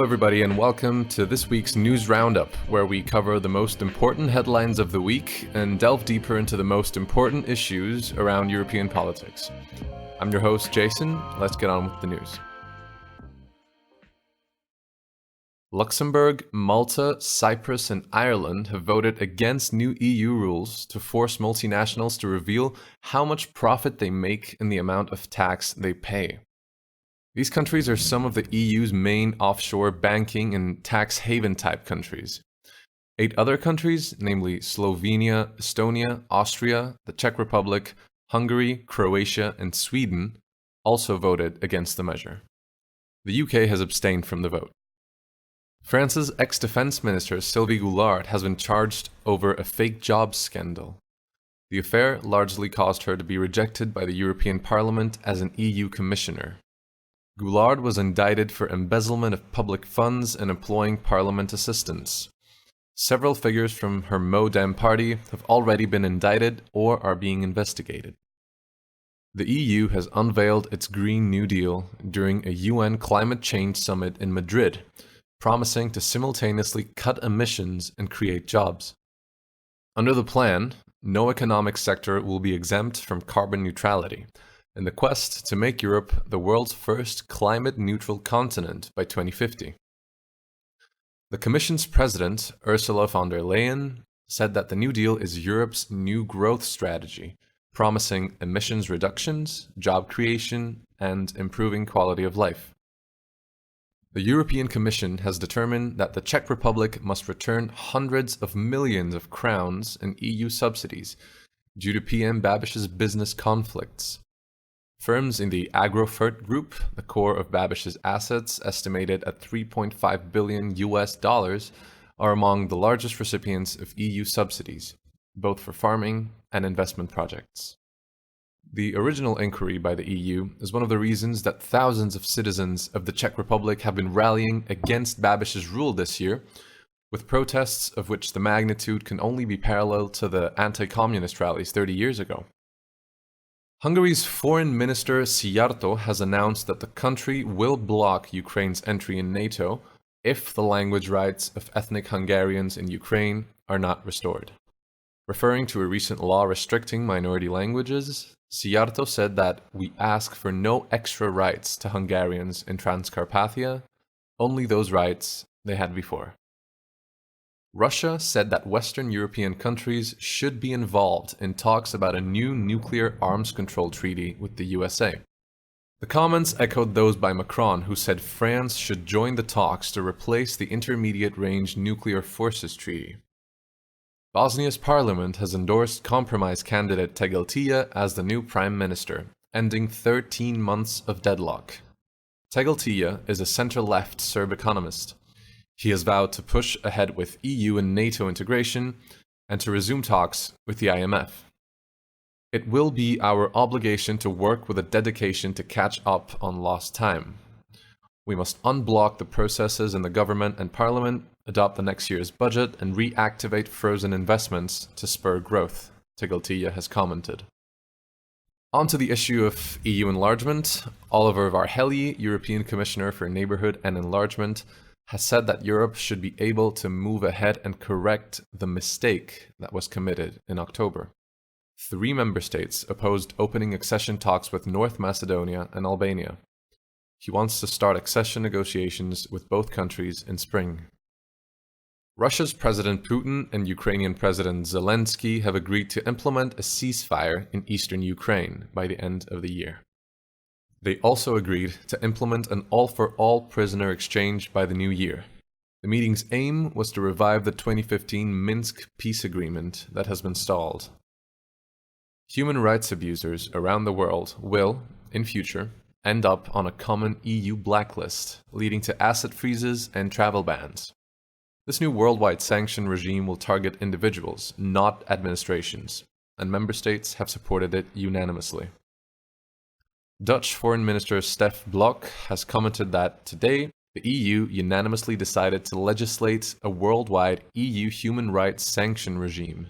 everybody, and welcome to this week's News Roundup, where we cover the most important headlines of the week and delve deeper into the most important issues around European politics. I'm your host, Jason. Let's get on with the news. Luxembourg, Malta, Cyprus, and Ireland have voted against new EU rules to force multinationals to reveal how much profit they make and the amount of tax they pay. These countries are some of the EU's main offshore banking and tax haven type countries. 8 other countries, namely Slovenia, Estonia, Austria, the Czech Republic, Hungary, Croatia, and Sweden, also voted against the measure. The UK has abstained from the vote. France's ex-defense minister Sylvie Goulard has been charged over a fake jobs scandal. The affair largely caused her to be rejected by the European Parliament as an EU commissioner. Goulard was indicted for embezzlement of public funds and employing parliament assistants. Several figures from her Modem party have already been indicted or are being investigated. The EU has unveiled its Green New Deal during a UN climate change summit in Madrid, promising to simultaneously cut emissions and create jobs. Under the plan, no economic sector will be exempt from carbon neutrality, in the quest to make Europe the world's first climate-neutral continent by 2050. The Commission's president, Ursula von der Leyen, said that the New Deal is Europe's new growth strategy, promising emissions reductions, job creation, and improving quality of life. The European Commission has determined that the Czech Republic must return hundreds of millions of crowns in EU subsidies due to PM Babish's business conflicts. Firms in the Agrofert Group, the core of Babish's assets, estimated at $3.5 billion, are among the largest recipients of EU subsidies, both for farming and investment projects. The original inquiry by the EU is one of the reasons that thousands of citizens of the Czech Republic have been rallying against Babish's rule this year, with protests of which the magnitude can only be parallel to the anti-communist rallies 30 years ago. Hungary's Foreign Minister Szijjártó has announced that the country will block Ukraine's entry in NATO if the language rights of ethnic Hungarians in Ukraine are not restored. Referring to a recent law restricting minority languages, Szijjártó said that we ask for no extra rights to Hungarians in Transcarpathia, only those rights they had before. Russia said that Western European countries should be involved in talks about a new nuclear arms control treaty with the USA. The comments echoed those by Macron, who said France should join the talks to replace the Intermediate Range Nuclear Forces Treaty. Bosnia's parliament has endorsed compromise candidate Tegeltija as the new prime minister, ending 13 months of deadlock. Tegeltija is a center-left Serb economist. He has vowed to push ahead with EU and NATO integration and to resume talks with the IMF. It will be our obligation to work with a dedication to catch up on lost time. We must unblock the processes in the government and parliament, adopt the next year's budget, and reactivate frozen investments to spur growth, Tegeltija has commented. On to the issue of EU enlargement. Oliver Varhelyi, European Commissioner for Neighbourhood and Enlargement, has said that Europe should be able to move ahead and correct the mistake that was committed in October. 3 member states opposed opening accession talks with North Macedonia and Albania. He wants to start accession negotiations with both countries in spring. Russia's President Putin and Ukrainian President Zelensky have agreed to implement a ceasefire in eastern Ukraine by the end of the year. They also agreed to implement an all-for-all prisoner exchange by the new year. The meeting's aim was to revive the 2015 Minsk peace agreement that has been stalled. Human rights abusers around the world will, in future, end up on a common EU blacklist, leading to asset freezes and travel bans. This new worldwide sanction regime will target individuals, not administrations, and member states have supported it unanimously. Dutch Foreign Minister Stef Blok has commented that today, the EU unanimously decided to legislate a worldwide EU human rights sanction regime.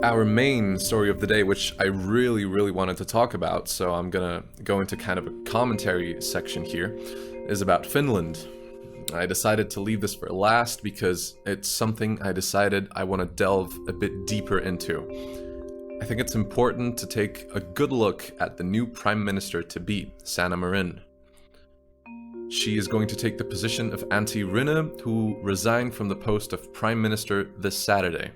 our main story of the day, which I really wanted to talk about, so I'm gonna go into kind of a commentary section here, is about Finland. I decided to leave this for last because it's something I decided I want to delve a bit deeper into. I think it's important to take a good look at the new Prime Minister-to-be, Sanna Marin. She is going to take the position of Antti Rinne, who resigned from the post of Prime Minister this Saturday.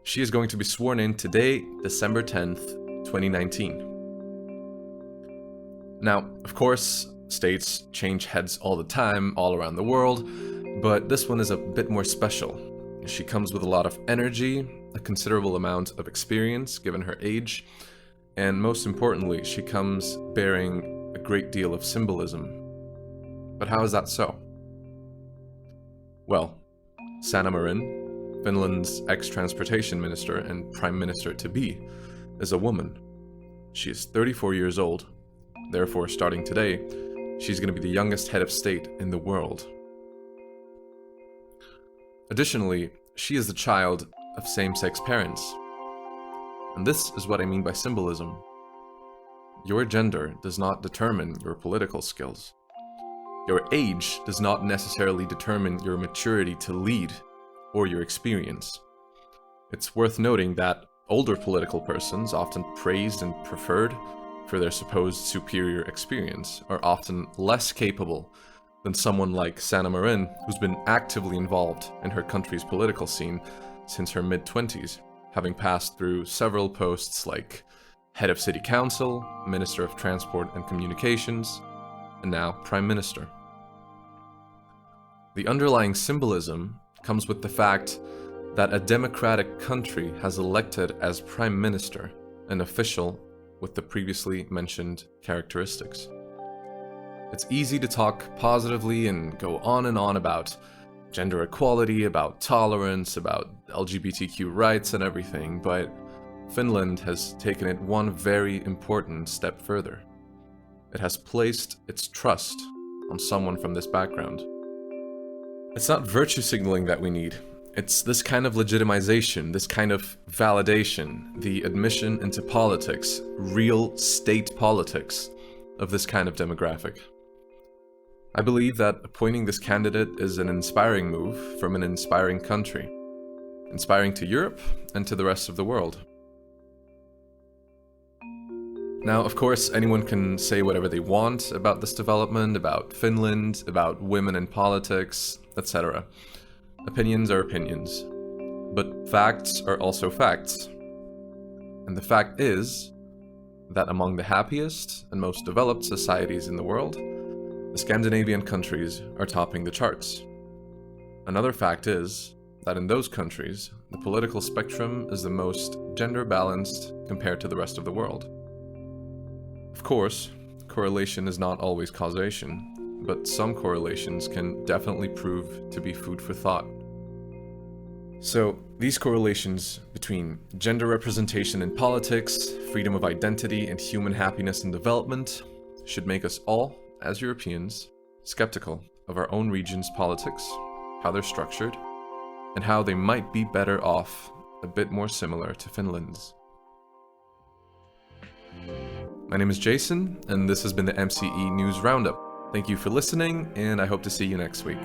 She is going to be sworn in today, December 10th, 2019. Now, of course, states change heads all the time, all around the world, but this one is a bit more special. She comes with a lot of energy, a considerable amount of experience given her age, and most importantly, she comes bearing a great deal of symbolism. But how is that so? Well, Sanna Marin, Finland's ex-transportation minister and prime minister-to-be, is a woman. She is 34 years old. Therefore, starting today, she's going to be the youngest head of state in the world. Additionally, she is the child of same-sex parents. And this is what I mean by symbolism. Your gender does not determine your political skills. Your age does not necessarily determine your maturity to lead or your experience. It's worth noting that older political persons, often praised and preferred for their supposed superior experience, are often less capable than someone like Sanna Marin, who's been actively involved in her country's political scene since her mid-20s, having passed through several posts like head of city council, minister of transport and communications, and now prime minister. The underlying symbolism comes with the fact that a democratic country has elected as prime minister an official with the previously mentioned characteristics. It's easy to talk positively and go on and on about gender equality, about tolerance, about LGBTQ rights and everything, but Finland has taken it one very important step further. It has placed its trust on someone from this background. It's not virtue signaling that we need. It's this kind of legitimization, this kind of validation, the admission into politics, real state politics, of this kind of demographic. I believe that appointing this candidate is an inspiring move from an inspiring country, inspiring to Europe and to the rest of the world. Now, of course, anyone can say whatever they want about this development, about Finland, about women in politics, etc. Opinions are opinions, but facts are also facts. And the fact is that among the happiest and most developed societies in the world, the Scandinavian countries are topping the charts. Another fact is that in those countries, the political spectrum is the most gender balanced compared to the rest of the world. Of course, correlation is not always causation, but some correlations can definitely prove to be food for thought. So, these correlations between gender representation in politics, freedom of identity, and human happiness and development should make us all, as Europeans, skeptical of our own region's politics, how they're structured, and how they might be better off a bit more similar to Finland's. My name is Jason, and this has been the MCE News Roundup. Thank you for listening, and I hope to see you next week.